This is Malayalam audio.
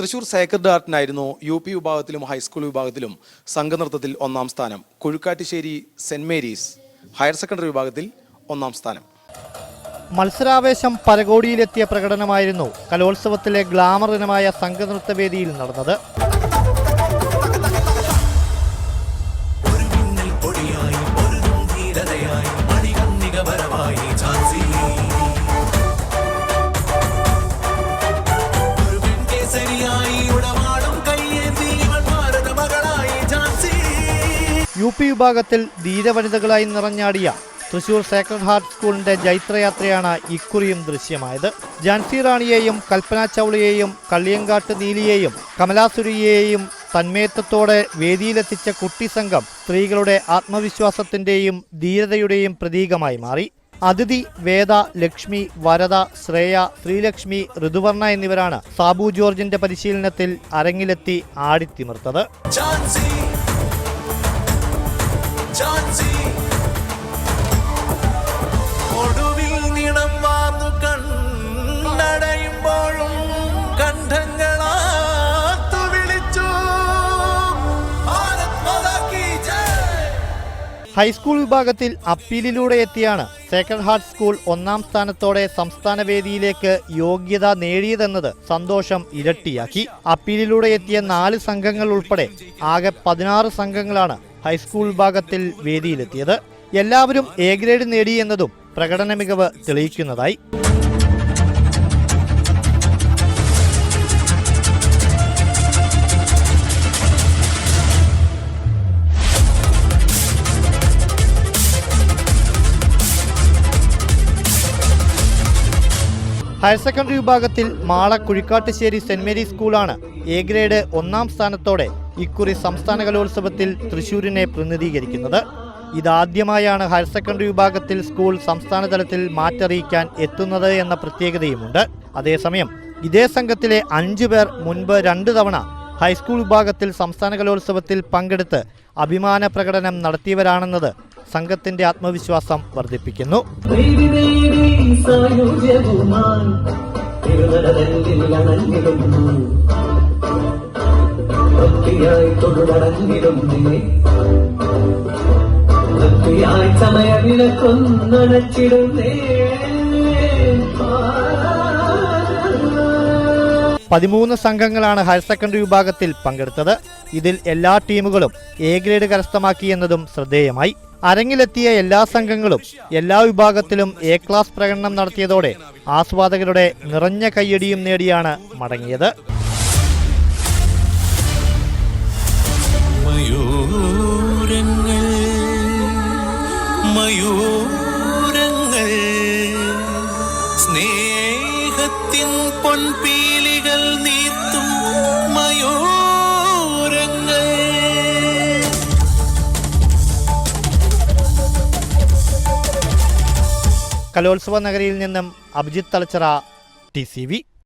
തൃശൂർ സേക്രഡ് ഹാർട്ടിനായിരുന്നു UP വിഭാഗത്തിലും ഹൈസ്കൂൾ വിഭാഗത്തിലും സംഘനൃത്തത്തിൽ ഒന്നാം സ്ഥാനം. കൊഴുക്കാട്ടിശ്ശേരി സെന്റ് മേരീസ് ഹയർ സെക്കൻഡറി വിഭാഗത്തിൽ ഒന്നാം സ്ഥാനം. മത്സരാവേശം പരകോടിയിലെത്തിയ പ്രകടനമായിരുന്നു കലോത്സവത്തിലെ ഗ്ലാമർ ഇനമായ സംഘനൃത്തവേദിയിൽ നടന്നത്. UP വിഭാഗത്തിൽ ധീരവനിതകളായി നിറഞ്ഞാടിയ തൃശൂർ സേക്രഡ് ഹാർട്ട് സ്കൂളിന്റെ ജൈത്രയാത്രയാണ് ഇക്കുറിയും ദൃശ്യമായത്. ഝാൻസി റാണിയെയും കൽപ്പന ചൗളയെയും കള്ളിയങ്കാട്ട് നീലിയെയും കമലാസുരിയെയും തന്മയത്വത്തോടെ വേദിയിലെത്തിച്ച കുട്ടി സംഘം സ്ത്രീകളുടെ ആത്മവിശ്വാസത്തിന്റെയും ധീരതയുടെയും പ്രതീകമായി മാറി. അതിഥി, വേദ, ലക്ഷ്മി, വരദ, ശ്രേയ, ശ്രീലക്ഷ്മി, ഋതുവർണ എന്നിവരാണ് സാബു ജോർജിന്റെ പരിശീലനത്തിൽ അരങ്ങിലെത്തി ആടിത്തിമിർത്തത്. ഹൈസ്കൂൾ വിഭാഗത്തിൽ അപ്പീലിലൂടെ എത്തിയാണ് സേക്രഡ് ഹാർട്ട് സ്കൂൾ ഒന്നാം സ്ഥാനത്തോടെ സംസ്ഥാന വേദിയിലേക്ക് യോഗ്യത നേടിയതെന്നത് സന്തോഷം ഇരട്ടിയാക്കി. അപ്പീലിലൂടെ എത്തിയ 4 സംഘങ്ങൾ ഉൾപ്പെടെ ആകെ 16 സംഘങ്ങളാണ് ഹൈസ്കൂൾ വിഭാഗത്തിൽ വേദിയിലെത്തിയത്. എല്ലാവരും A ഗ്രേഡ് നേടി എന്നതും പ്രകടന മികവ് തെളിയിക്കുന്നതായി. ഹയർ സെക്കൻഡറി വിഭാഗത്തിൽ മാള കുഴിക്കാട്ടുശ്ശേരി സെന്റ് മേരീസ് സ്കൂളാണ് A ഗ്രേഡ് ഒന്നാം സ്ഥാനത്തോടെ ഇക്കുറി സംസ്ഥാന കലോത്സവത്തിൽ തൃശൂരിനെ പ്രതിനിധീകരിക്കുന്നത്. ഇതാദ്യമായാണ് ഹയർ സെക്കൻഡറി വിഭാഗത്തിൽ സ്കൂൾ സംസ്ഥാന തലത്തിൽ മാറ്ററിയിക്കാൻ എത്തുന്നത് എന്ന പ്രത്യേകതയുമുണ്ട്. അതേസമയം ഇതേ സംഘത്തിലെ 5 പേർ മുൻപ് 2 തവണ ഹൈസ്കൂൾ വിഭാഗത്തിൽ സംസ്ഥാന കലോത്സവത്തിൽ പങ്കെടുത്ത് അഭിമാന പ്രകടനം നടത്തിയവരാണെന്നത് സംഘത്തിന്റെ ആത്മവിശ്വാസം വർദ്ധിപ്പിക്കുന്നു. പതിമൂന്ന് സംഘങ്ങളാണ് ഹയർ സെക്കൻഡറി വിഭാഗത്തിൽ പങ്കെടുത്തത്. ഇതിൽ എല്ലാ ടീമുകളും A ഗ്രേഡ് കരസ്ഥമാക്കി എന്നതും ശ്രദ്ധേയമായി. അരങ്ങിലെത്തിയ എല്ലാ സംഘങ്ങളും എല്ലാ വിഭാഗത്തിലും A ക്ലാസ് പ്രകടനം നടത്തിയതോടെ ആസ്വാദകരുടെ നിറഞ്ഞ കയ്യടിയും നേടിയാണ് മടങ്ങിയത്. സ്നേഹത്തിൻ പൊൻപീലികൾ നീർത്തും മയൂരങ്ങൾ. കലോത്സവ നഗരിയിൽ നിന്നും അഭിജിത്ത് തലച്ചറ, TCV.